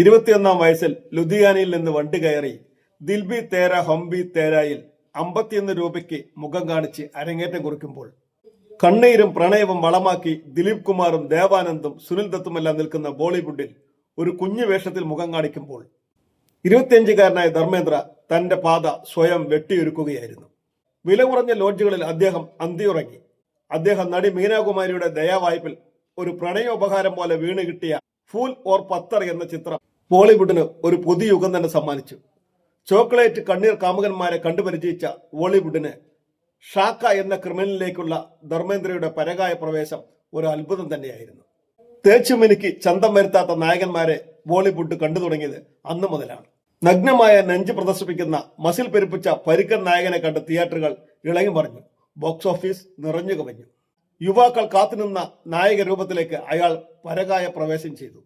21-ാം വയസ്സിൽ ലുധിയാനയിൽ നിന്ന് വണ്ടി കയറി ദിൽബി തേര ഹംബി തേരായിൽ 51 രൂപയ്ക്ക് മുഖം കാണിച്ച് അരങ്ങേറ്റം കുറിക്കുമ്പോൾ കണ്ണീരും പ്രണയവും വളമാക്കി ദിലീപ് കുമാറും ദേവാനന്ദും സുനിൽ ദത്തുമെല്ലാം നിൽക്കുന്ന ബോളിവുഡിൽ ഒരു കുഞ്ഞു വേഷത്തിൽ മുഖം കാണിക്കുമ്പോൾ 25-കാരനായ ധർമ്മേന്ദ്ര തന്റെ പാത സ്വയം വെട്ടിയൊരുക്കുകയായിരുന്നു. വില കുറഞ്ഞ ലോഡ്ജുകളിൽ അദ്ദേഹം അന്തിയുറങ്ങി. അദ്ദേഹം നടി മീനാകുമാരിയുടെ ദയാവായ്പിൽ ഒരു പ്രണയോപഹാരം പോലെ വീണ് കിട്ടിയ ഫൂൽ ഓർ പത്തർ എന്ന ചിത്രം ബോളിവുഡിന് ഒരു പുതിയ യുഗം തന്നെ സമ്മാനിച്ചു. ചോക്ലേറ്റ് കണ്ണീർ കാമുകന്മാരെ കണ്ടുപരിചയിച്ച ബോളിവുഡിന് ഷാക്ക എന്ന ക്രിമിനലിലേക്കുള്ള ധർമ്മേന്ദ്രയുടെ പരകായ പ്രവേശം ഒരു അത്ഭുതം തന്നെയായിരുന്നു. തേച്ചുമിനിക്ക് ചന്തം വരുത്താത്ത നായകന്മാരെ ബോളിവുഡ് കണ്ടു തുടങ്ങിയത് അന്ന് മുതലാണ്. നഗ്നമായ നെഞ്ച് പ്രദർശിപ്പിക്കുന്ന മസിൽ പെരുപ്പിച്ച പരുക്കൻ നായകനെ കണ്ട് തിയേറ്ററുകൾ ഇളകി മറിഞ്ഞു. ബോക്സ് ഓഫീസ് നിറഞ്ഞു കവിഞ്ഞു. യുവാക്കൾ കാത്തുനിന്ന നായക രൂപത്തിലേക്ക് അയാൾ പരകായ പ്രവേശം ചെയ്തു.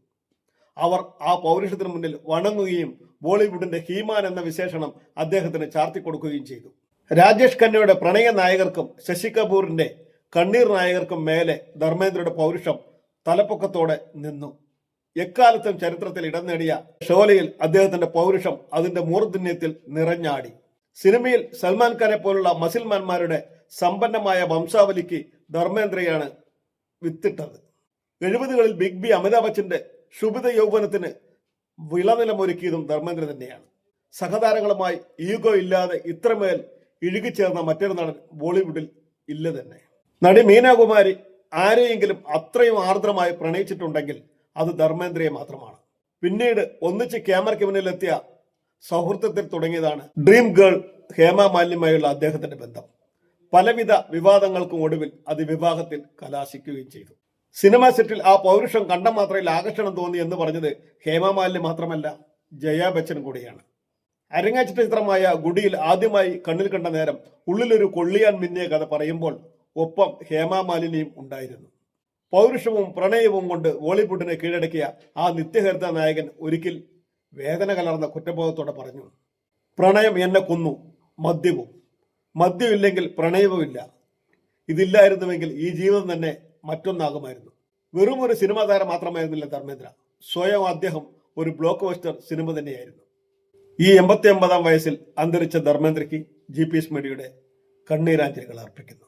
അവർ ആ പൗരുഷത്തിന് മുന്നിൽ വണങ്ങുകയും ബോളിവുഡിന്റെ ഹീമാൻ എന്ന വിശേഷണം അദ്ദേഹത്തിന് ചാർത്തിക്കൊടുക്കുകയും ചെയ്തു. രാജേഷ് ഖന്നയുടെ പ്രണയ നായകർക്കും ശശി കപൂറിന്റെ കണ്ണീർ നായകർക്കും മേലെ ധർമ്മേന്ദ്രയുടെ പൗരുഷം തലപ്പൊക്കത്തോടെ നിന്നു. എക്കാലത്തും ചരിത്രത്തിൽ ഇടം നേടിയ ഷോലയിൽ അദ്ദേഹത്തിന്റെ പൗരുഷം അതിന്റെ മൂർധന്യത്തിൽ നിറഞ്ഞാടി. സിനിമയിൽ സൽമാൻ ഖാനെ പോലുള്ള മസിൽമാന്മാരുടെ സമ്പന്നമായ വംശാവലിക്ക് ധർമ്മേന്ദ്രയാണ് വിത്തിട്ടത്. 70കളിൽ ബിഗ് ബി അമിതാഭ് ബച്ചന്റെ ശുഭിത യൗവനത്തിന് വിളനിലമൊരുക്കിയതും ധർമ്മേന്ദ്ര തന്നെയാണ്. സഹതാരങ്ങളുമായി ഈഗോ ഇല്ലാതെ ഇത്രമേൽ ഇഴുകിച്ചേർന്ന മറ്റൊരു നടൻ ബോളിവുഡിൽ ഇല്ല തന്നെ. നടി മീനാകുമാരി ആരെയെങ്കിലും അത്രയും ആർദ്രമായി പ്രണയിച്ചിട്ടുണ്ടെങ്കിൽ അത് ധർമ്മേന്ദ്രയെ മാത്രമാണ്. പിന്നീട് ഒന്നിച്ച് ക്യാമറയ്ക്ക് മുന്നിലെത്തിയ സൗഹൃദത്തിൽ തുടങ്ങിയതാണ് ഡ്രീം ഗേൾ ഹേമ മാലിനിയുമായുള്ള അദ്ദേഹത്തിന്റെ ബന്ധം. പലവിധ വിവാദങ്ങൾക്കും ഒടുവിൽ അത് വിവാഹത്തിൽ കലാശിക്കുകയും ചെയ്തു. സിനിമാ സെറ്റിൽ ആ പൗരുഷം കണ്ട മാത്രയിൽ ആകർഷണം തോന്നി എന്ന് പറഞ്ഞത് ഹേമ മാലിനി മാത്രമല്ല, ജയാ ബച്ചൻ കൂടിയാണ്. അരങ്ങേറ്റ ചിത്രമായ ഗുഡിയിൽ ആദ്യമായി കണ്ണിൽ കണ്ട നേരം ഉള്ളിലൊരു കൊള്ളിയാൻ മിന്നിയ കഥ പറയുമ്പോൾ ഒപ്പം ഹേമ മാലിനിയും ഉണ്ടായിരുന്നു. പൗരുഷവും പ്രണയവും കൊണ്ട് ബോളിവുഡിനെ കീഴടക്കിയ ആ നിത്യഹരിത നായകൻ ഒരിക്കൽ വേദന കലർന്ന കുറ്റബോധത്തോടെ പറഞ്ഞു, പ്രണയം എന്നെ കൊന്നു, മദ്യമില്ലെങ്കിൽ പ്രണയവുമില്ല. ഇതില്ലായിരുന്നുവെങ്കിൽ ഈ ജീവിതം തന്നെ മറ്റൊന്നാകുമായിരുന്നു. വെറും ഒരു സിനിമാ താരം മാത്രമായിരുന്നില്ല ധർമ്മേന്ദ്ര, സ്വയം അദ്ദേഹം ഒരു ബ്ലോക്ക് ബസ്റ്റർ സിനിമ തന്നെയായിരുന്നു. ഈ 89-ാം വയസ്സിൽ അന്തരിച്ച ധർമ്മേന്ദ്രയ്ക്ക് GPS മീഡിയയുടെ കണ്ണീരാഞ്ജലികൾ അർപ്പിക്കുന്നു.